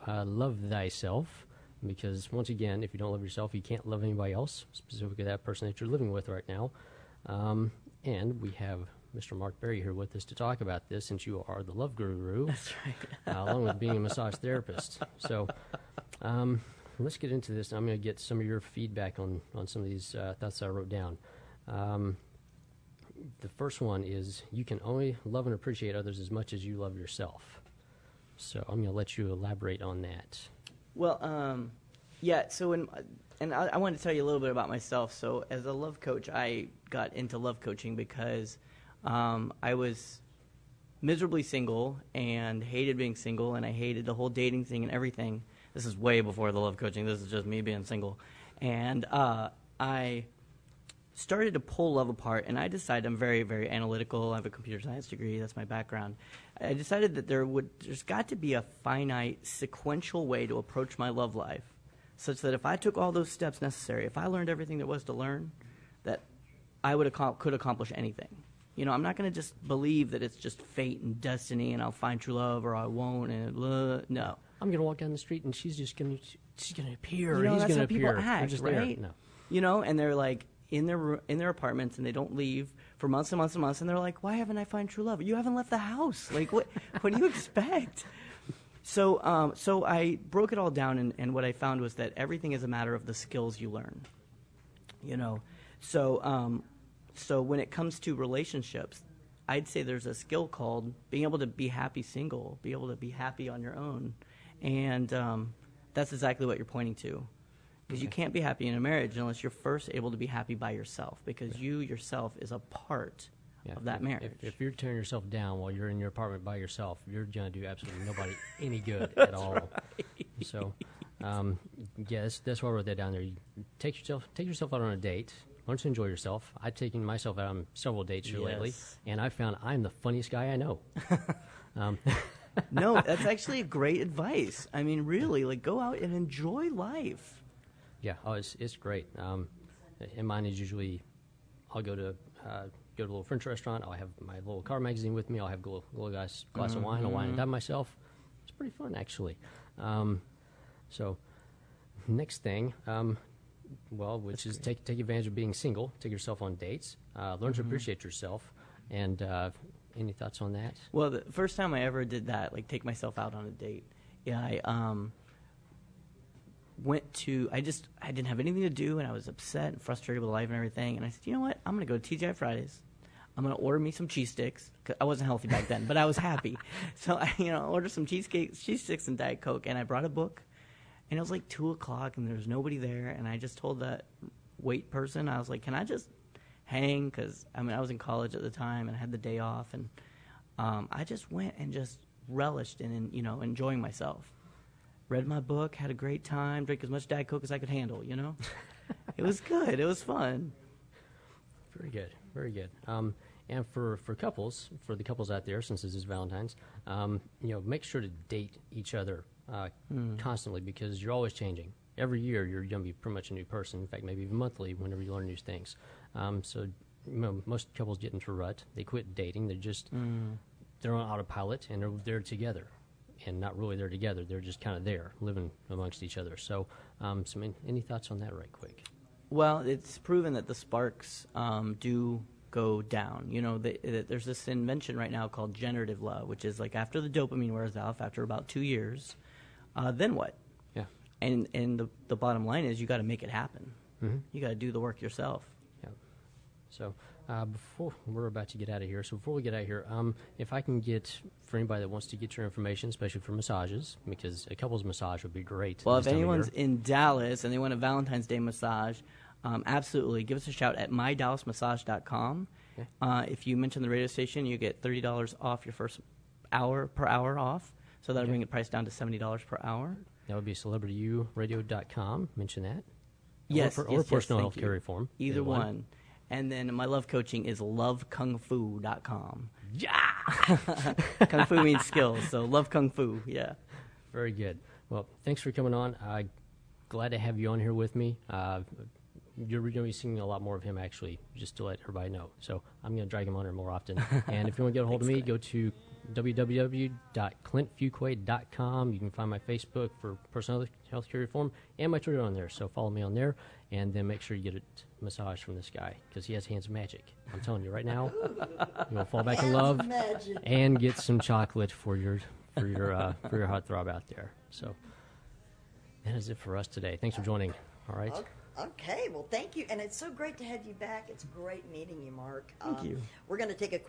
love thyself, because once again, if you don't love yourself, you can't love anybody else, specifically that person that you're living with right now. And we have Mr. Mark Berry here with us to talk about this, since you are the love guru. That's right. Along with being a massage therapist. So let's get into this. I'm going to get some of your feedback on some of these thoughts I wrote down. The first one is, you can only love and appreciate others as much as you love yourself. So I'm going to let you elaborate on that. Well, yeah, so I wanted to tell you a little bit about myself. So as a love coach, I got into love coaching because I was miserably single and hated being single, and I hated the whole dating thing and everything. This is way before the love coaching. This is just me being single. And I started to pull love apart, and I decided, I'm very, very analytical. I have a computer science degree. That's my background. I decided that there's got to be a finite, sequential way to approach my love life, such that if I took all those steps necessary, if I learned everything there was to learn, that I could accomplish anything. You know, I'm not going to just believe that it's just fate and destiny, and I'll find true love or I won't. And no, I'm going to walk down the street and she's going to appear. You know, He's that's going how to people appear. act, They're just right? there. No. You know, and they're like in their apartments, and they don't leave for months and months and months, and they're like, why haven't I found true love? You haven't left the house. Like, what do you expect? So I broke it all down, and what I found was that everything is a matter of the skills you learn. You know, so when it comes to relationships, I'd say there's a skill called being able to be happy single, be able to be happy on your own, and that's exactly what you're pointing to. Because you can't be happy in a marriage unless you're first able to be happy by yourself, because you yourself is a part of that marriage. If you're tearing yourself down while you're in your apartment by yourself, you're going to do absolutely nobody any good at all. Right. So, yes, that's why I wrote that down there. You take yourself out on a date. Learn to enjoy yourself. I've taken myself out on several dates here lately, and I found I'm the funniest guy I know. No, that's actually a great advice. I mean, really, like, go out and enjoy life. Yeah, it's great. And mine is usually, I'll go to a little French restaurant. I'll have my little car magazine with me. I'll have a little glass of wine. I'll wine and dine myself. It's pretty fun, actually. So, next thing, which is take advantage of being single. Take yourself on dates. Learn to appreciate yourself. And any thoughts on that? Well, the first time I ever did that, like take myself out on a date, I didn't have anything to do, and I was upset and frustrated with life and everything. And I said, you know what? I'm going to go to TGI Fridays. I'm going to order me some cheese sticks. 'Cause I wasn't healthy back then, but I was happy. So I, ordered some cheese sticks and Diet Coke, and I brought a book. And it was like 2 o'clock, and there was nobody there. And I just told that wait person, I was like, can I just hang? Because, I was in college at the time, and I had the day off. And I just went and just relished in, enjoying myself. Read my book, had a great time, drank as much Diet Coke as I could handle, It was good. It was fun. Very good. Very good. And for the couples out there, since this is Valentine's, make sure to date each other constantly, because you're always changing. Every year, you're going to be pretty much a new person. In fact, maybe even monthly, whenever you learn new things. So most couples get into a rut. They quit dating. They're on autopilot, and they're there together. And not really there together. They're just kind of there, living amongst each other. So, any thoughts on that right quick? Well, it's proven that the sparks do go down. There's this invention right now called generative love, which is like after the dopamine wears off, after about 2 years, then what? Yeah. And the bottom line is you got to make it happen. Mm-hmm. You got to do the work yourself. Yeah. So before we're about to get out of here, if I can get, for anybody that wants to get your information, especially for massages, because a couple's massage would be great. Well, if anyone's in Dallas and they want a Valentine's Day massage, absolutely, give us a shout at mydallasmassage.com. Okay. If you mention the radio station, you get $30 off your first per hour off. So that'll bring the price down to $70 per hour. That would be celebrityuradio.com. Mention that. Yes. Or personal health care reform. Either one. And then my love coaching is lovekungfu.com. Yeah! Kung Fu means skills, so love Kung Fu, yeah. Very good. Well, thanks for coming on. Glad to have you on here with me. You're going to be seeing a lot more of him, actually, just to let everybody know. So I'm going to drag him on here more often. And if you want to get a hold of me, go to www.clintfuquay.com. You can find my Facebook for personal health care reform and my Twitter on there. So follow me on there, and then make sure you get a massage from this guy because he has hands of magic. I'm telling you right now, you'll fall back in love and get some chocolate for your heartthrob out there. So that is it for us today. Thanks for joining. All right. Okay, well, thank you. And it's so great to have you back. It's great meeting you, Mark. Thank you. We're going to take a quick